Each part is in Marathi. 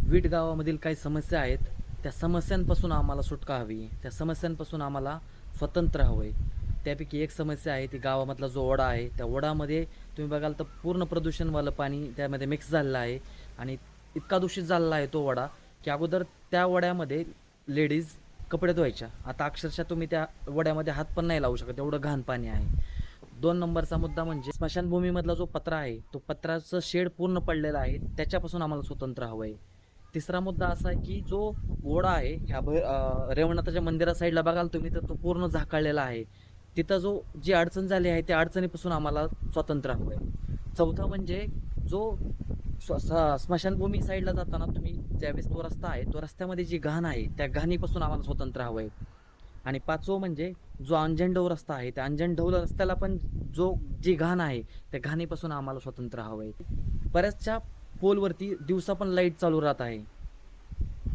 वीट गावामधील काही समस्या आहेत. त्या समस्यांपासून आम्हाला सुटका हवी. त्या समस्यांपासून आम्हाला स्वतंत्र हवं आहे. त्यापैकी एक समस्या आहे ती गावामधला जो ओढा आहे. त्या ओढ्यामध्ये तुम्ही बघाल तर पूर्ण प्रदूषणवालं पाणी त्यामध्ये मिक्स झालेलं आहे आणि इतका दूषित झालेला आहे तो ओढा, की अगोदर त्या ओढ्यामध्ये लेडीज कपडे धुवायच्या. आता अक्षरशः तुम्ही त्या ओढ्यामध्ये हात पण नाही लावू शकत, एवढं घाण पाणी आहे. 2 नंबरचा मुद्दा म्हणजे स्मशानभूमीमधला जो पत्रा आहे, तो पत्र्याचं शेड पूर्ण पडलेलं आहे. त्याच्यापासून आम्हाला स्वतंत्र हवं आहे. तिसरा मुद्दा असा आहे, की जो ओढा आहे ह्या रेवणाथाच्या मंदिरा साईडला बघाल तुम्ही तर तो पूर्ण झाकळलेला आहे. तिथं जी अडचण झाली आहे त्या अडचणीपासून आम्हाला स्वातंत्र्य हवं आहे. चौथा म्हणजे जो स्मशानभूमी साईडला जाताना तुम्ही ज्यावेळेस तो रस्ता आहे, तो रस्त्यामध्ये जी घाण आहे, त्या घाणीपासून आम्हाला स्वतंत्र हवं आहे. आणि पाचवं म्हणजे जो अंजनढव रस्ता आहे, त्या अंजनढव रस्त्याला पण जी घाण आहे, त्या घाणीपासून आम्हाला स्वतंत्र हवं आहे. बऱ्याचशा पोलवरती दिवसा पण लाईट चालू राहत आहे.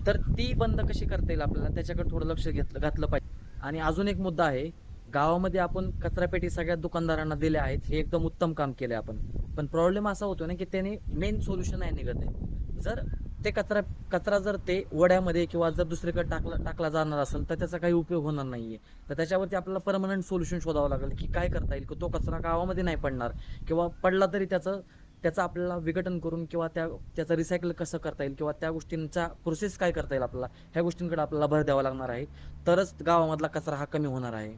तर ती बंद कशी करता येईल आपल्याला त्याच्याकडे थोडं लक्ष घातलं पाहिजे. आणि अजून एक मुद्दा आहे, गावामध्ये आपण कचरापेटी सगळ्या दुकानदारांना दिल्या आहेत, हे एकदम उत्तम काम केलं आपण. पण प्रॉब्लेम असा होतो ना, की त्याने मेन सोल्युशन नाही निघत आहे. जर ते कचरा जर ते वड्यामध्ये किंवा जर दुसरीकडे टाकला जाणार असेल तर त्याचा काही उपयोग होणार नाहीये. तर त्याच्यावरती आपल्याला परमनंट सोल्युशन शोधावं लागेल, की काय करता येईल, की तो कचरा गावामध्ये नाही पडणार किंवा पडला तरी त्याचं आपल्याला विघटन करून किंवा त्याचं रिसायकल कसं करता येईल किंवा त्या गोष्टींचा प्रोसेस काय करता येईल आपल्याला, ह्या गोष्टींकडे आपल्याला भर द्यावा लागणार आहे. तरच गावामधला कचरा हा कमी होणार आहे.